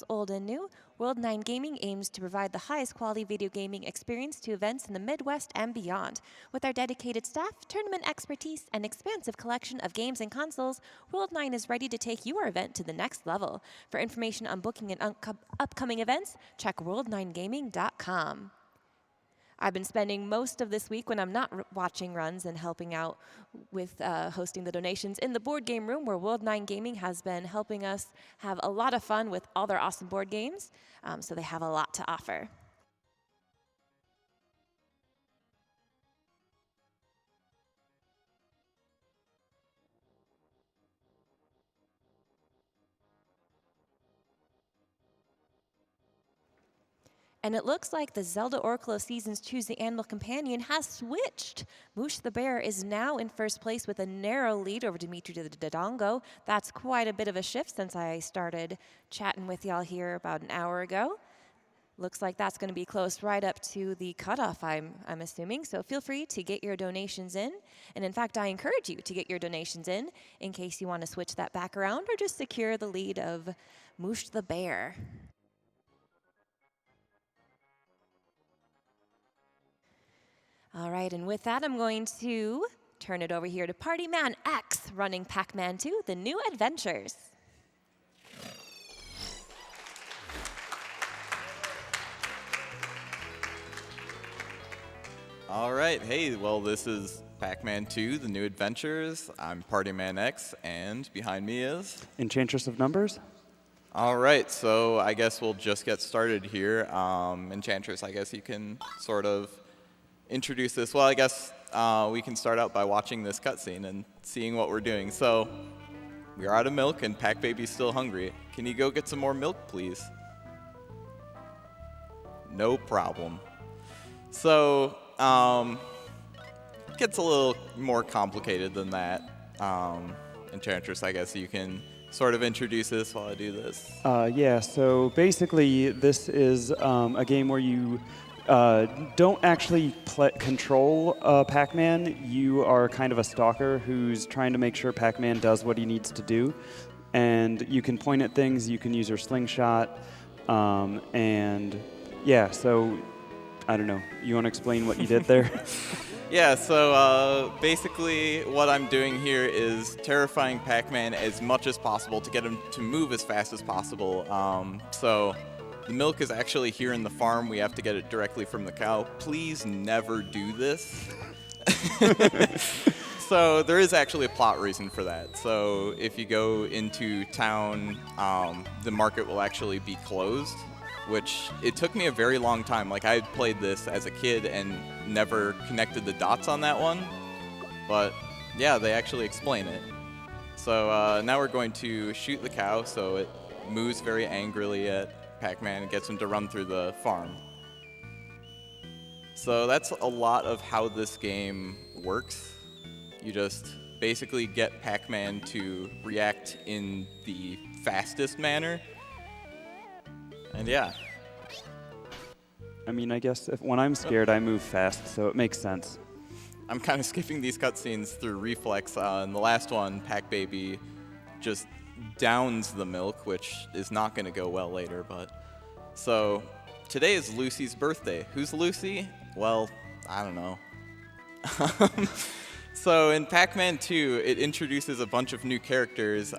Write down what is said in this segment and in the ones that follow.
Old and new, World 9 Gaming aims to provide the highest quality video gaming experience to events in the Midwest and beyond. With our dedicated staff, tournament expertise, and expansive collection of games and consoles, World 9 is ready to take your event to the next level. For information on booking and upcoming events, check world9gaming.com. I've been spending most of this week when I'm not watching runs and helping out with hosting the donations in the board game room, where World 9 Gaming has been helping us have a lot of fun with all their awesome board games. So they have a lot to offer. And it looks like the Zelda Oracle of Seasons Choose the Animal Companion has switched. Moosh the Bear is now in first place with a narrow lead over Dimitri the Dodongo. That's quite a bit of a shift since I started chatting with y'all here about an hour ago. Looks like that's going to be close right up to the cutoff, I'm assuming. So feel free to get your donations in. And in fact, I encourage you to get your donations in case you want to switch that back around or just secure the lead of Moosh the Bear. All right, and with that, I'm going to turn it over here to Party Man X, running Pac-Man 2, The New Adventures. All right, hey, well, this is Pac-Man 2, The New Adventures. I'm Party Man X, and behind me is... Enchantress of Numbers? All right, so I guess we'll just get started here. Enchantress, I guess you can sort of introduce this. Well, I guess we can start out by watching this cutscene and seeing what we're doing. So, we are out of milk, and Pac Baby's still hungry. Can you go get some more milk, please? No problem. So, it gets a little more complicated than that. Enchantress, I guess you can sort of introduce this while I do this. Yeah, so basically this is a game where you don't actually control Pac-Man. You are kind of a stalker who's trying to make sure Pac-Man does what he needs to do. And you can point at things, you can use your slingshot, and yeah, so I don't know. You want to explain what you did there? Yeah, so basically what I'm doing here is terrifying Pac-Man as much as possible to get him to move as fast as possible. So the milk is actually here in the farm. We have to get it directly from the cow. Please never do this. So there is actually a plot reason for that. So if you go into town, the market will actually be closed, which it took me a very long time. Like, I had played this as a kid and never connected the dots on that one. But yeah, they actually explain it. So now we're going to shoot the cow, so it moves very angrily at Pac-Man and gets him to run through the farm. So that's a lot of how this game works. You just basically get Pac-Man to react in the fastest manner. And yeah. I mean, I guess when I'm scared, I move fast, so it makes sense. I'm kind of skipping these cutscenes through reflex. In the last one, Pac Baby just downs the milk, which is not going to go well later. But so today is Lucy's birthday. Who's Lucy? Well, I don't know. So in Pac-Man 2, it introduces a bunch of new characters.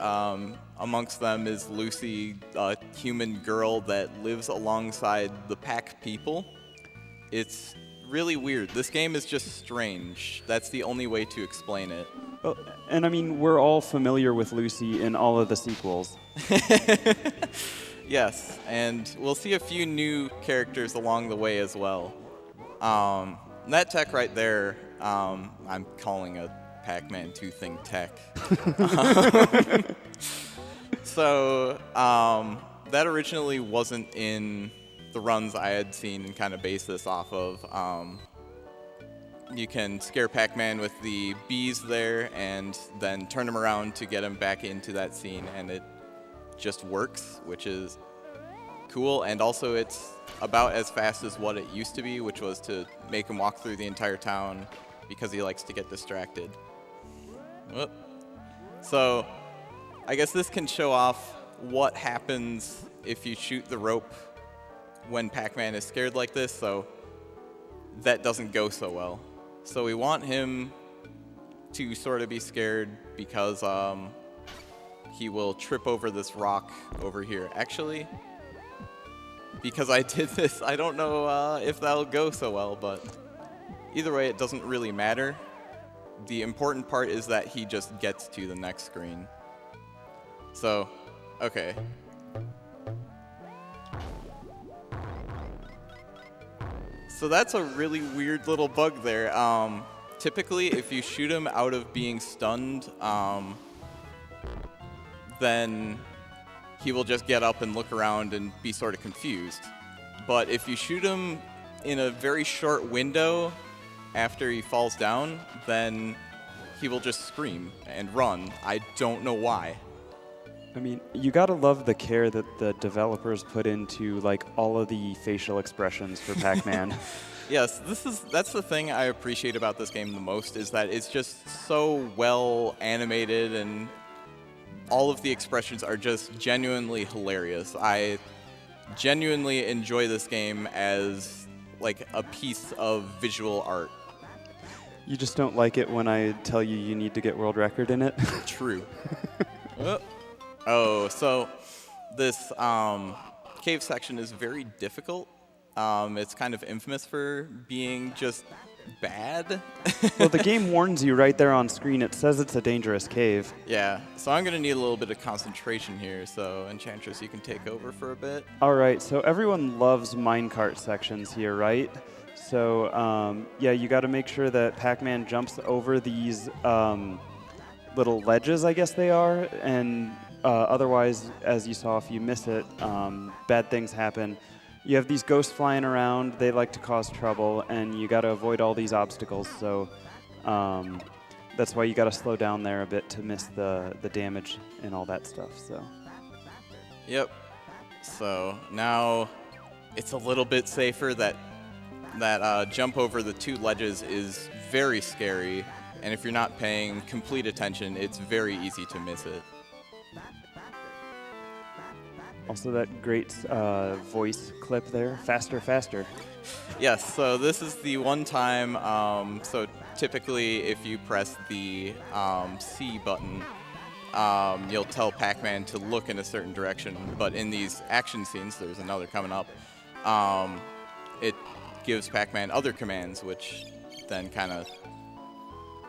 Amongst them is Lucy, a human girl that lives alongside the Pac people. It's really weird. This game is just strange. That's the only way to explain it. Well, and I mean, we're all familiar with Lucy in all of the sequels. Yes, and we'll see a few new characters along the way as well. That tech right there, I'm calling a Pac-Man 2 thing tech. So that originally wasn't in the runs I had seen and kind of based this off of. You can scare Pac-Man with the bees there and then turn him around to get him back into that scene, and it just works, which is cool. And also it's about as fast as what it used to be, which was to make him walk through the entire town because he likes to get distracted. Whoop. So I guess this can show off what happens if you shoot the rope when Pac-Man is scared like this, so that doesn't go so well. So we want him to sort of be scared because he will trip over this rock over here. Actually, because I did this, I don't know if that'll go so well, but either way, it doesn't really matter. The important part is that he just gets to the next screen. So, okay. So that's a really weird little bug there. Typically, if you shoot him out of being stunned, then he will just get up and look around and be sort of confused. But if you shoot him in a very short window after he falls down, then he will just scream and run. I don't know why. I mean, you gotta love the care that the developers put into like all of the facial expressions for Pac-Man. Yes, that's the thing I appreciate about this game the most, is that it's just so well animated and all of the expressions are just genuinely hilarious. I genuinely enjoy this game as like a piece of visual art. You just don't like it when I tell you you need to get world record in it? True. Oh, so this cave section is very difficult. It's kind of infamous for being just bad. Well, the game warns you right there on screen. It says it's a dangerous cave. Yeah, so I'm going to need a little bit of concentration here, so Enchantress, you can take over for a bit. All right, so everyone loves minecart sections here, right? So, yeah, you got to make sure that Pac-Man jumps over these little ledges, I guess they are, and otherwise, as you saw, if you miss it, bad things happen. You have these ghosts flying around. They like to cause trouble, and you got to avoid all these obstacles. So that's why you got to slow down there a bit to miss the damage and all that stuff. So. Yep. So now it's a little bit safer. That jump over the two ledges is very scary, and if you're not paying complete attention, it's very easy to miss it. Also that great voice clip there, faster, faster. Yes, so this is the one time, so typically if you press the C button, you'll tell Pac-Man to look in a certain direction, but in these action scenes, there's another coming up, it gives Pac-Man other commands, which then kind of,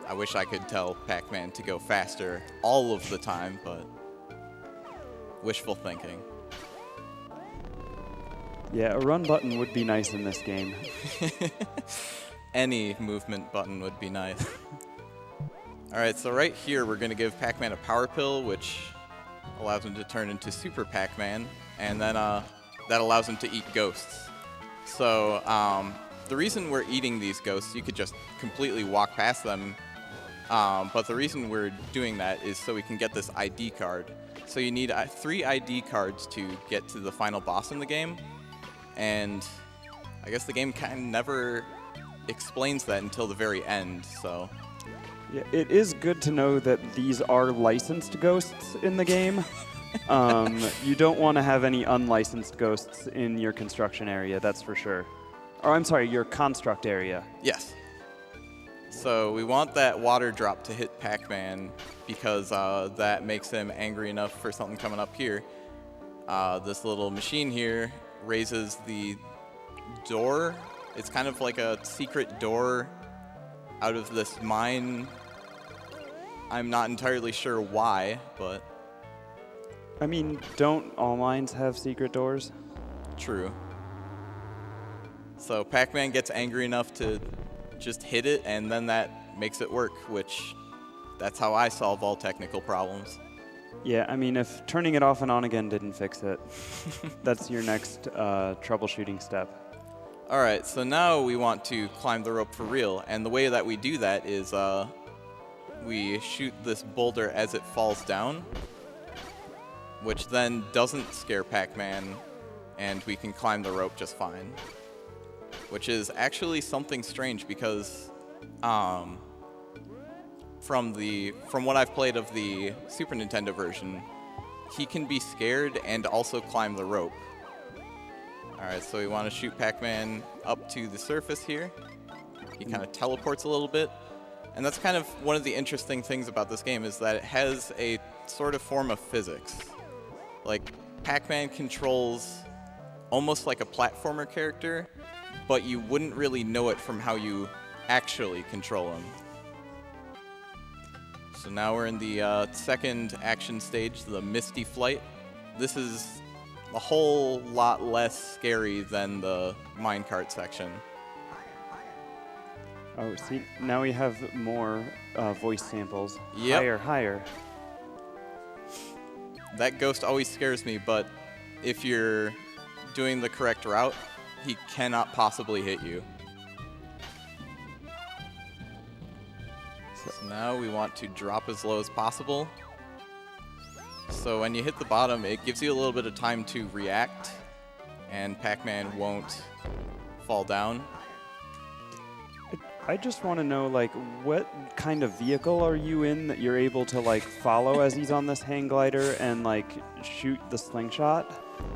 I wish I could tell Pac-Man to go faster all of the time, but wishful thinking. Yeah, a run button would be nice in this game. Any movement button would be nice. All right, so right here we're going to give Pac-Man a power pill, which allows him to turn into Super Pac-Man, and then that allows him to eat ghosts. So the reason we're eating these ghosts, you could just completely walk past them, but the reason we're doing that is so we can get this ID card. So you need 3 ID cards to get to the final boss in the game. And I guess the game kind of never explains that until the very end, so. Yeah, it is good to know that these are licensed ghosts in the game. You don't want to have any unlicensed ghosts in your construction area, that's for sure. Or I'm sorry, your construct area. Yes. So we want that water drop to hit Pac-Man because that makes him angry enough for something coming up here. This little machine here raises the door. It's kind of like a secret door out of this mine. I'm not entirely sure why, but... I mean, don't all mines have secret doors? True. So Pac-Man gets angry enough to just hit it, and then that makes it work, which that's how I solve all technical problems. Yeah, I mean, if turning it off and on again didn't fix it, that's your next troubleshooting step. All right, so now we want to climb the rope for real, and the way that we do that is we shoot this boulder as it falls down, which then doesn't scare Pac-Man, and we can climb the rope just fine. Which is actually something strange because from what I've played of the Super Nintendo version, he can be scared and also climb the rope. Alright, so we want to shoot Pac-Man up to the surface here. He kind of teleports a little bit. And that's kind of one of the interesting things about this game is that it has a sort of form of physics. Like, Pac-Man controls almost like a platformer character, but you wouldn't really know it from how you actually control him. So now we're in the second action stage, the Misty Flight. This is a whole lot less scary than the minecart section. Oh, see, now we have more voice samples. Yep. Higher, higher. That ghost always scares me, but if you're doing the correct route, he cannot possibly hit you. So now we want to drop as low as possible. So when you hit the bottom, it gives you a little bit of time to react, and Pac-Man won't fall down. I just want to know, like, what kind of vehicle are you in that you're able to, like, follow as he's on this hang glider and, like, shoot the slingshot?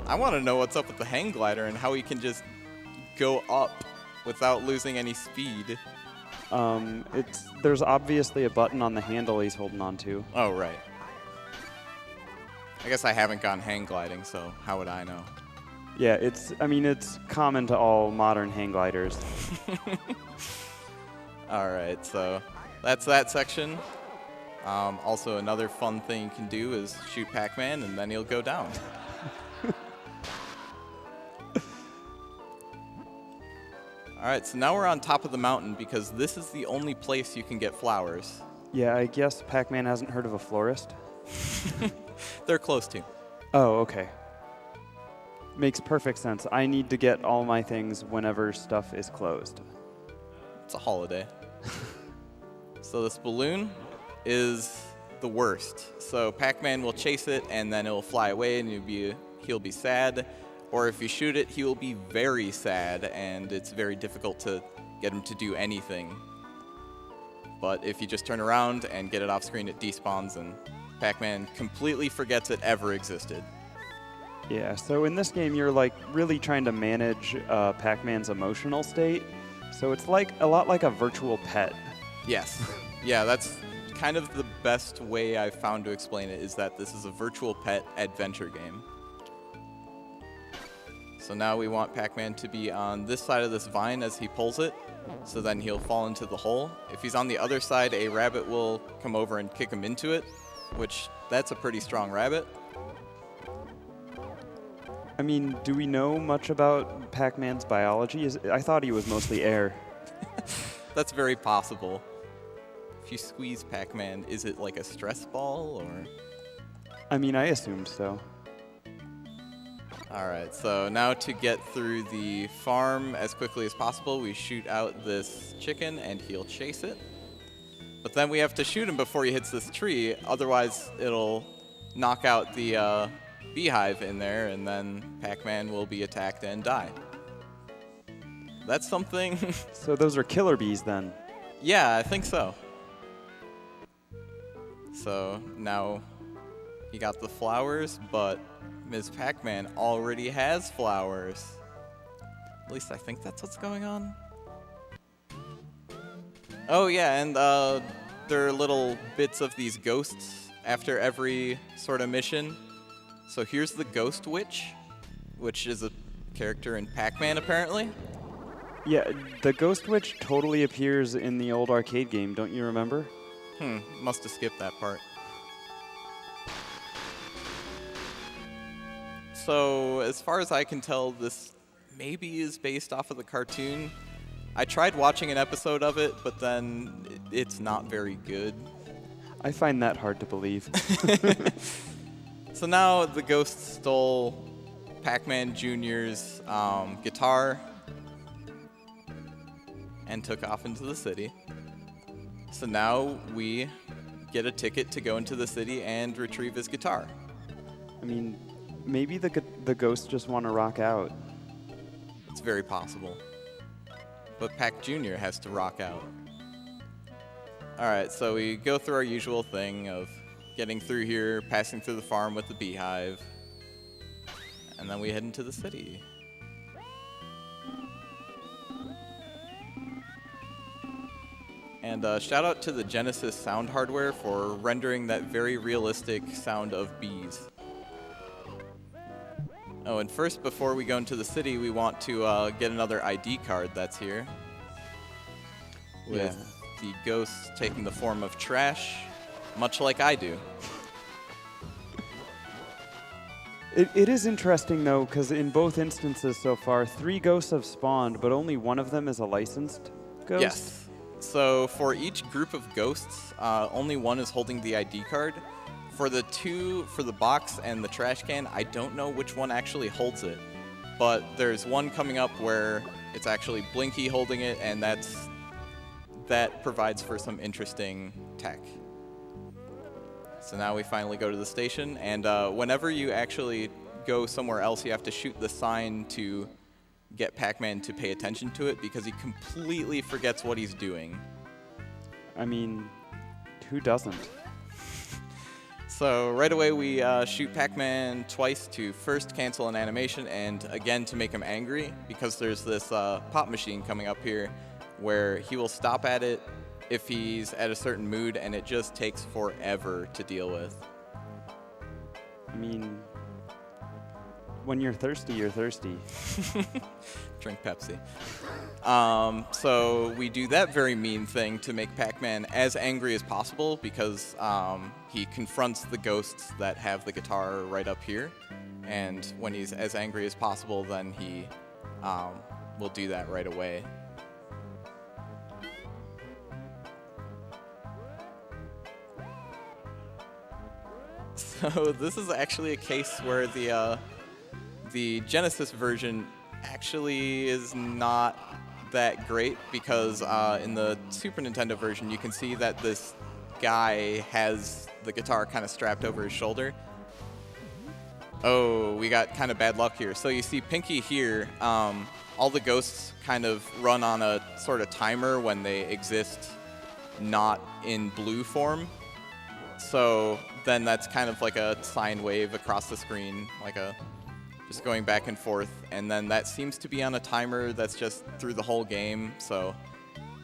I want to know what's up with the hang glider and how he can just go up without losing any speed. There's obviously a button on the handle he's holding on to. Oh, right. I guess I haven't gone hang gliding, so how would I know? Yeah, it's common to all modern hang gliders. All right, so that's that section. Also, another fun thing you can do is shoot Pac-Man, and then he'll go down. All right, so now we're on top of the mountain because this is the only place you can get flowers. Yeah, I guess Pac-Man hasn't heard of a florist. They're close to. Oh, okay. Makes perfect sense. I need to get all my things whenever stuff is closed. It's a holiday. So this balloon is the worst. So Pac-Man will chase it, and then it will fly away, and he'll be sad. Or if you shoot it, he will be very sad, and it's very difficult to get him to do anything. But if you just turn around and get it off screen, it despawns, and Pac-Man completely forgets it ever existed. Yeah, so in this game, you're like really trying to manage Pac-Man's emotional state. So it's like a lot like a virtual pet. Yes. Yeah, that's kind of the best way I've found to explain it, is that this is a virtual pet adventure game. So now we want Pac-Man to be on this side of this vine as he pulls it, so then he'll fall into the hole. If he's on the other side, a rabbit will come over and kick him into it, which that's a pretty strong rabbit. I mean, do we know much about Pac-Man's biology? I thought he was mostly air. That's very possible. If you squeeze Pac-Man, is it like a stress ball, or? I mean, I assumed so. All right, so now to get through the farm as quickly as possible, we shoot out this chicken and he'll chase it. But then we have to shoot him before he hits this tree, otherwise it'll knock out the beehive in there, and then Pac-Man will be attacked and die. That's something. So those are killer bees then? Yeah, I think so. So now he got the flowers, but Ms. Pac-Man already has flowers. At least I think that's what's going on. Oh yeah, and there are little bits of these ghosts after every sort of mission. So here's the Ghost Witch, which is a character in Pac-Man apparently. Yeah, the Ghost Witch totally appears in the old arcade game, don't you remember? Must have skipped that part. So, as far as I can tell, this maybe is based off of the cartoon. I tried watching an episode of it, but then it's not very good. I find that hard to believe. So now the ghost stole Pac-Man Jr.'s guitar and took off into the city. So now we get a ticket to go into the city and retrieve his guitar. I mean, maybe the ghosts just want to rock out. It's very possible. But Pac Jr. has to rock out. Alright, so we go through our usual thing of getting through here, passing through the farm with the beehive, and then we head into the city. And shout out to the Genesis sound hardware for rendering that very realistic sound of bees. Oh, and first, before we go into the city, we want to get another ID card that's here. With the ghosts taking the form of trash, much like I do. It is interesting, though, because in both instances so far, 3 ghosts have spawned, but only one of them is a licensed ghost? Yes. So for each group of ghosts, only one is holding the ID card. For the box and the trash can, I don't know which one actually holds it. But there's one coming up where it's actually Blinky holding it, and that provides for some interesting tech. So now we finally go to the station, and whenever you actually go somewhere else, you have to shoot the sign to get Pac-Man to pay attention to it, because he completely forgets what he's doing. I mean, who doesn't? So right away we shoot Pac-Man twice to first cancel an animation, and again to make him angry, because there's this pop machine coming up here where he will stop at it if he's at a certain mood, and it just takes forever to deal with. I mean, when you're thirsty, you're thirsty. Drink Pepsi. So we do that very mean thing to make Pac-Man as angry as possible, because he confronts the ghosts that have the guitar right up here. And when he's as angry as possible, then he will do that right away. So this is actually a case where the Genesis version actually is not that great, because in the Super Nintendo version you can see that this guy has the guitar kind of strapped over his shoulder. Oh, we got kind of bad luck here. So you see Pinky here, all the ghosts kind of run on a sort of timer when they exist not in blue form. So then that's kind of like a sine wave across the screen, like just going back and forth, and then that seems to be on a timer that's just through the whole game, so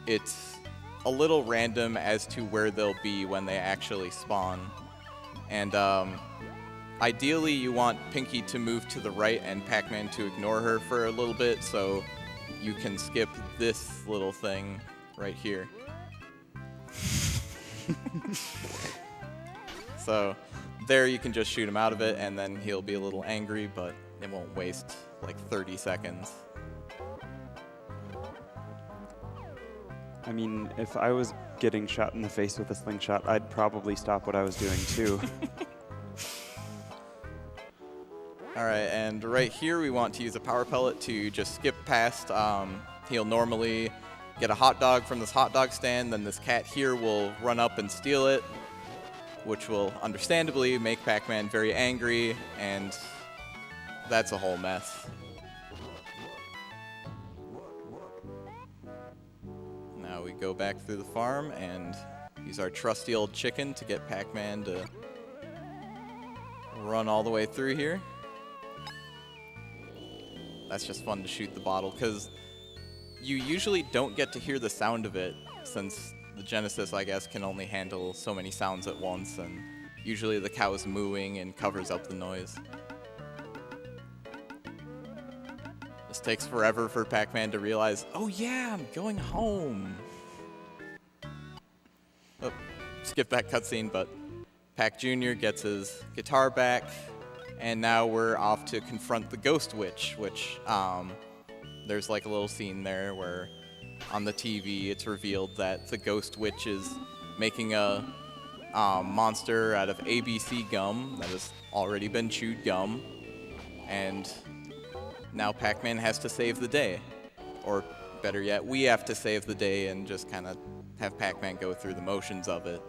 it's a little random as to where they'll be when they actually spawn. And ideally you want Pinky to move to the right and Pac-Man to ignore her for a little bit, so you can skip this little thing right here. So there you can just shoot him out of it, and then he'll be a little angry, but it won't waste like 30 seconds. I mean, if I was getting shot in the face with a slingshot, I'd probably stop what I was doing too. All right, and right here we want to use a power pellet to just skip past. He'll normally get a hot dog from this hot dog stand, then this cat here will run up and steal it, which will understandably make Pac-Man very angry, and that's a whole mess. Now we go back through the farm and use our trusty old chicken to get Pac-Man to run all the way through here. That's just fun to shoot the bottle, because you usually don't get to hear the sound of it, since the Genesis, I guess, can only handle so many sounds at once, and usually the cow is mooing and covers up the noise. This takes forever for Pac-Man to realize, oh yeah, I'm going home. Oh, skip that cutscene, but Pac Jr. gets his guitar back, and now we're off to confront the Ghost Witch, which there's like a little scene there where on the TV it's revealed that the Ghost Witch is making a monster out of ABC gum that has already been chewed gum, and now Pac-Man has to save the day. Or better yet, we have to save the day and just kind of have Pac-Man go through the motions of it.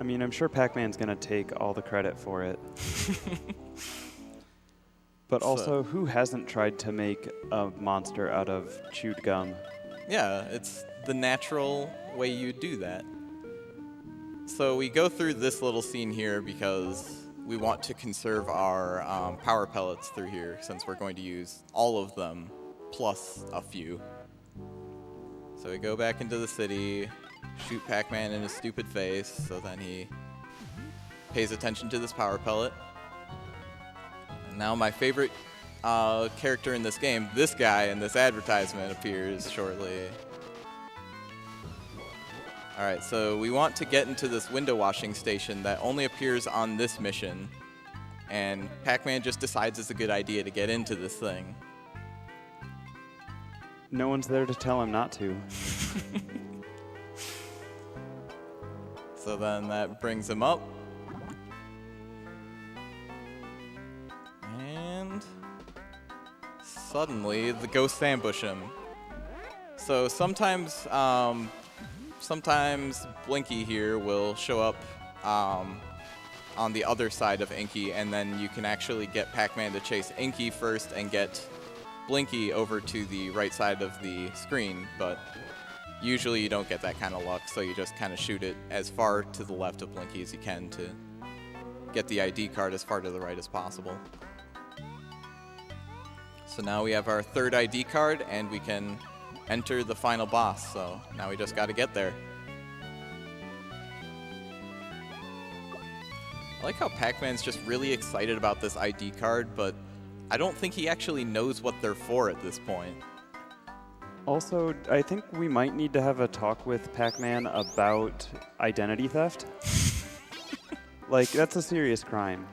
I mean, I'm sure Pac-Man's going to take all the credit for it. But also, who hasn't tried to make a monster out of chewed gum? Yeah, it's the natural way you do that. So we go through this little scene here because we want to conserve our power pellets through here, since we're going to use all of them, plus a few. So we go back into the city, shoot Pac-Man in his stupid face, so then he pays attention to this power pellet. And now my favorite character in this game, this guy in this advertisement, appears shortly. Alright, so we want to get into this window washing station that only appears on this mission. And Pac-Man just decides it's a good idea to get into this thing. No one's there to tell him not to. So then that brings him up. And suddenly the ghosts ambush him. So sometimes Blinky here will show up on the other side of Inky, and then you can actually get Pac-Man to chase Inky first and get Blinky over to the right side of the screen, but usually you don't get that kind of luck, so you just kind of shoot it as far to the left of Blinky as you can to get the ID card as far to the right as possible. So now we have our third ID card, and we can enter the final boss, so now we just got to get there. I like how Pac-Man's just really excited about this ID card, but I don't think he actually knows what they're for at this point. Also, I think we might need to have a talk with Pac-Man about identity theft. Like, that's a serious crime.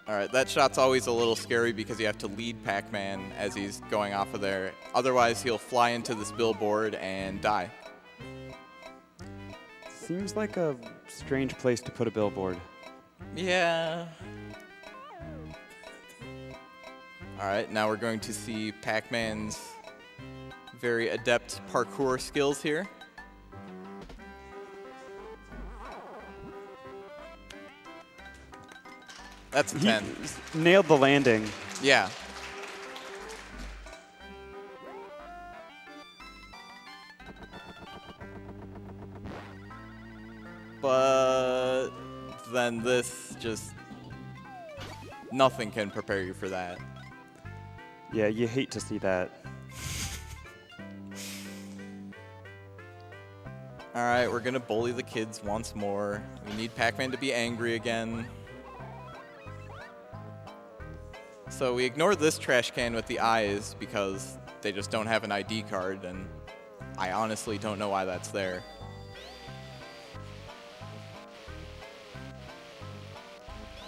Alright, that shot's always a little scary because you have to lead Pac-Man as he's going off of there. Otherwise, he'll fly into this billboard and die. Seems like a strange place to put a billboard. Yeah. Alright, now we're going to see Pac-Man's very adept parkour skills here. That's a 10. He nailed the landing. Yeah. But then this just... nothing can prepare you for that. Yeah, you hate to see that. Alright, we're gonna bully the kids once more. We need Pac-Man to be angry again. So we ignore this trash can with the eyes because they just don't have an ID card, and I honestly don't know why that's there.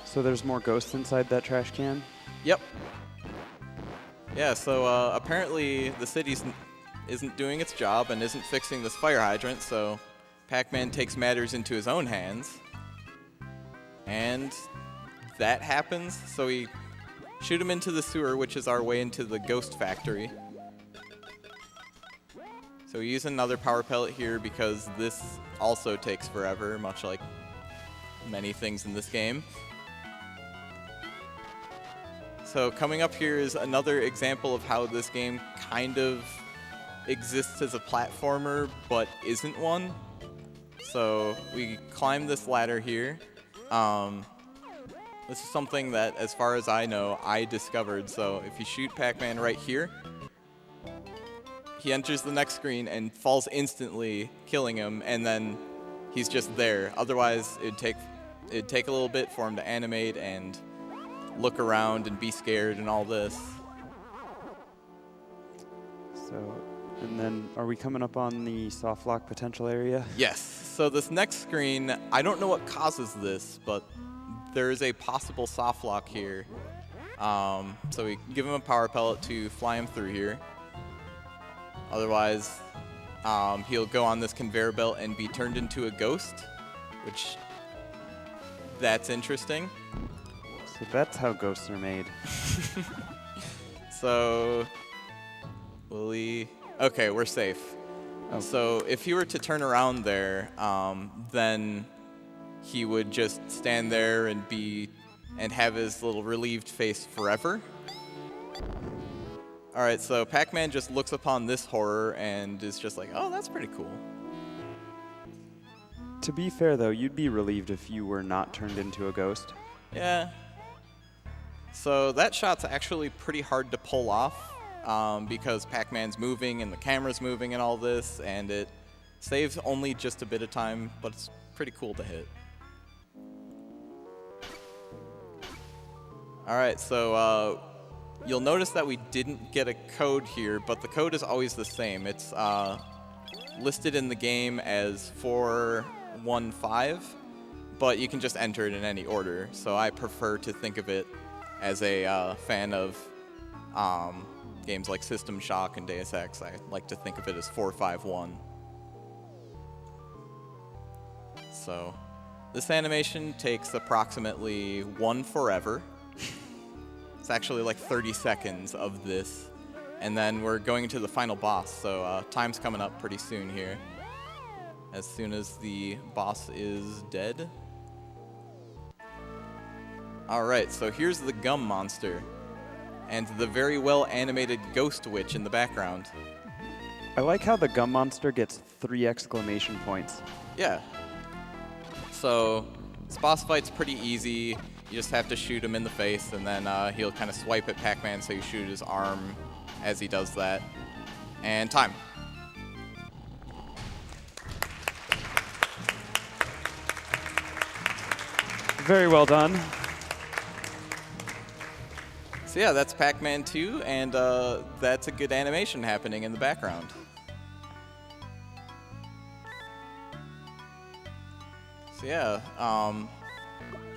So there's more ghosts inside that trash can? Yep. Yeah, so apparently the city isn't doing its job and isn't fixing this fire hydrant, so Pac-Man takes matters into his own hands. And that happens, so we shoot him into the sewer, which is our way into the ghost factory. So we use another power pellet here because this also takes forever, much like many things in this game. So coming up here is another example of how this game kind of exists as a platformer, but isn't one. So we climb this ladder here. This is something that, as far as I know, I discovered. So if you shoot Pac-Man right here, he enters the next screen and falls instantly, killing him, and then he's just there. Otherwise, it'd take a little bit for him to animate and look around and be scared and all this. So, and then are we coming up on the soft lock potential area? Yes. So this next screen, I don't know what causes this, but there is a possible soft lock here. So we give him a power pellet to fly him through here. Otherwise, he'll go on this conveyor belt and be turned into a ghost, which that's interesting. So that's how ghosts are made. So, will he... Okay, we're safe. Oh. So if he were to turn around there, then he would just stand there and have his little relieved face forever. All right, so Pac-Man just looks upon this horror and is just like, oh, that's pretty cool. To be fair, though, you'd be relieved if you were not turned into a ghost. Yeah. So that shot's actually pretty hard to pull off because Pac-Man's moving and the camera's moving and all this, and it saves only just a bit of time, but it's pretty cool to hit. All right, so you'll notice that we didn't get a code here, but the code is always the same. It's listed in the game as 415, but you can just enter it in any order. So I prefer to think of it as a fan of games like System Shock and Deus Ex. I like to think of it as 451. So this animation takes approximately one forever. It's actually like 30 seconds of this. And then we're going to the final boss, so time's coming up pretty soon here. As soon as the boss is dead. Alright, so here's the gum monster. And the very well animated ghost witch in the background. I like how the gum monster gets 3 exclamation points. Yeah. So this boss fight's pretty easy. You just have to shoot him in the face, and then he'll kind of swipe at Pac-Man, so you shoot his arm as he does that. And time. Very well done. So yeah, that's Pac-Man 2, and that's a good animation happening in the background. So yeah,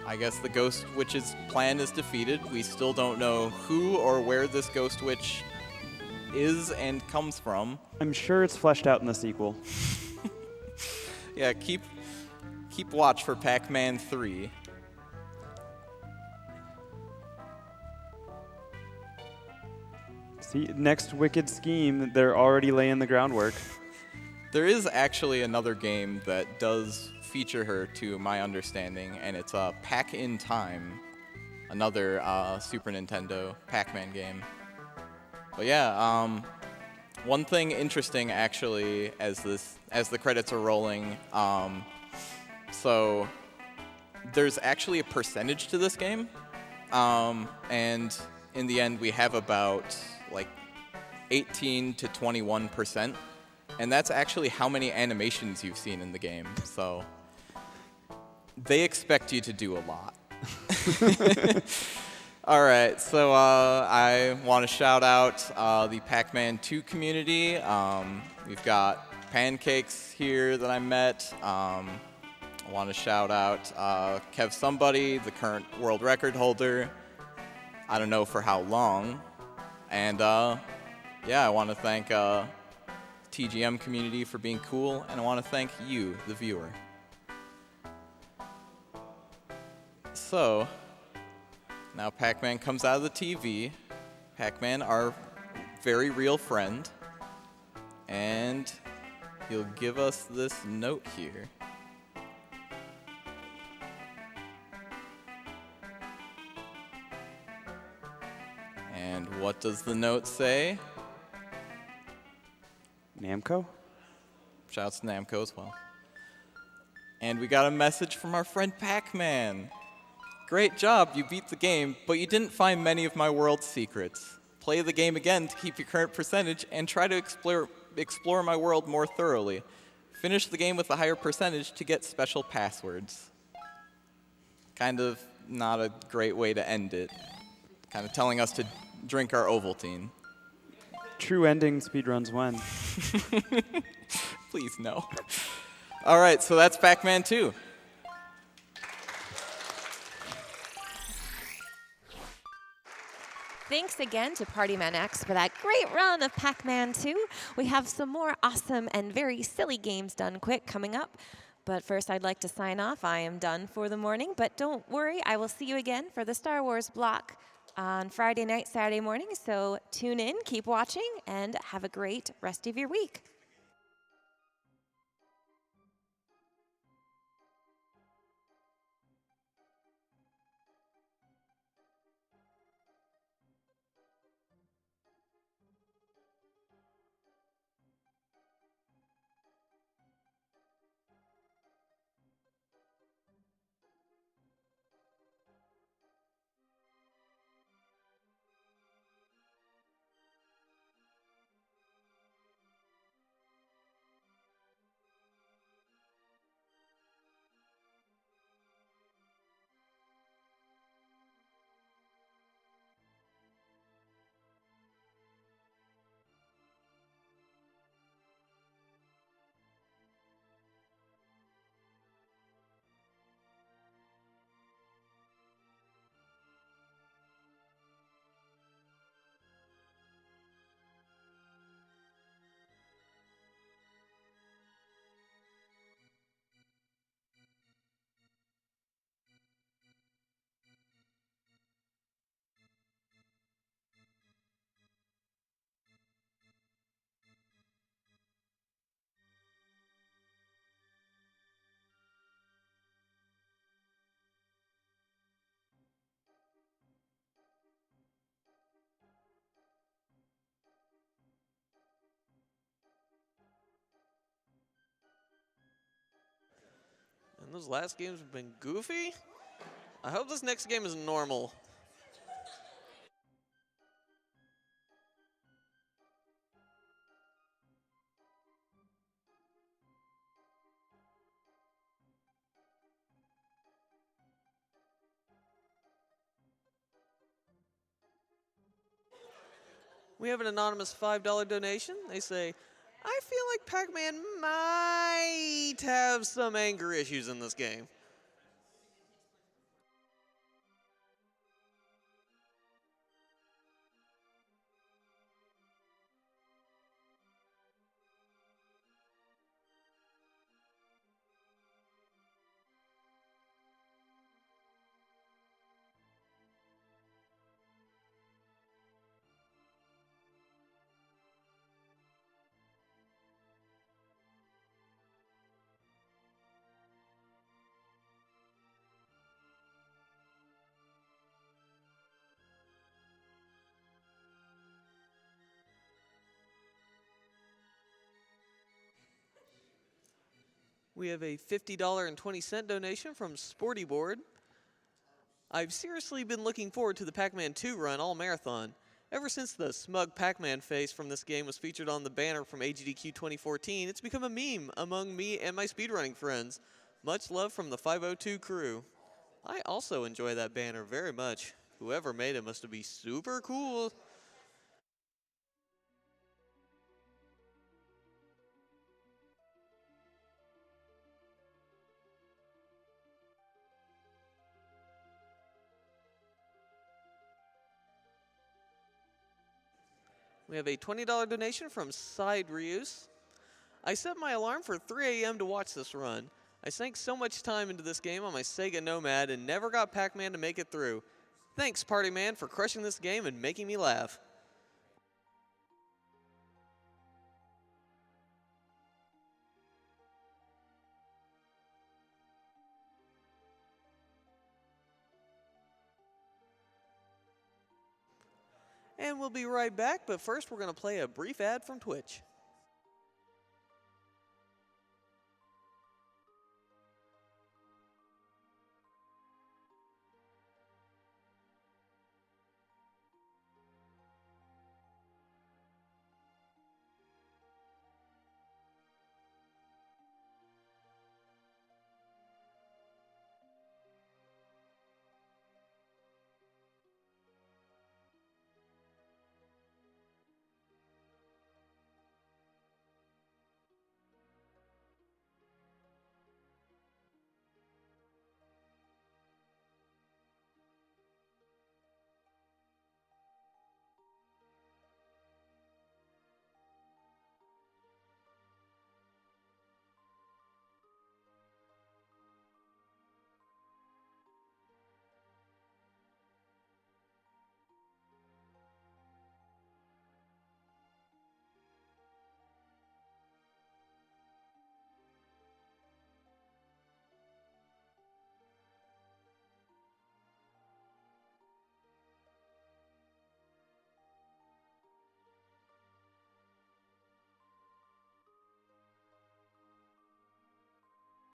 I guess the Ghost Witch's plan is defeated. We still don't know who or where this Ghost Witch is and comes from. I'm sure it's fleshed out in the sequel. Yeah, keep watch for Pac-Man 3. See, next wicked scheme, they're already laying the groundwork. There is actually another game that does feature her, to my understanding, and it's Pac in Time, another Super Nintendo Pac-Man game. But yeah, one thing interesting actually, as the credits are rolling, so there's actually a percentage to this game, and in the end we have about like 18 to 21%, and that's actually how many animations you've seen in the game. So they expect you to do a lot. All right, so I want to shout out the Pac-Man 2 community. We've got Pancakes here that I met. I want to shout out Kev Somebody, the current world record holder. I don't know for how long. And yeah, I want to thank TGM community for being cool, and I want to thank you, the viewer. So now Pac-Man comes out of the TV. Pac-Man, our very real friend, and he'll give us this note here. And what does the note say? Namco? Shouts to Namco as well. And we got a message from our friend Pac-Man. Great job, you beat the game, but you didn't find many of my world's secrets. Play the game again to keep your current percentage and try to explore my world more thoroughly. Finish the game with a higher percentage to get special passwords. Kind of not a great way to end it. Kind of telling us to drink our Ovaltine. True ending speedruns when. Please, no. All right, so that's Pac-Man 2. Thanks again to Partyman X for that great run of Pac-Man 2. We have some more awesome and very silly games done quick coming up. But first, I'd like to sign off. I am done for the morning, but don't worry, I will see you again for the Star Wars block on Friday night, Saturday morning. So tune in, keep watching, and have a great rest of your week. And those last games have been goofy. I hope this next game is normal. We have an anonymous $5 donation. They say, I feel like Pac-Man might have some anger issues in this game. We have a $50.20 donation from Sporty Board. I've seriously been looking forward to the Pac-Man 2 run all marathon. Ever since the smug Pac-Man face from this game was featured on the banner from SGDQ 2014, it's become a meme among me and my speedrunning friends. Much love from the 502 crew. I also enjoy that banner very much. Whoever made it must be super cool. We have a $20 donation from Side Reuse. I set my alarm for 3 a.m. to watch this run. I sank so much time into this game on my Sega Nomad and never got Pac-Man to make it through. Thanks, Party Man, for crushing this game and making me laugh. And we'll be right back, but first we're going to play a brief ad from Twitch.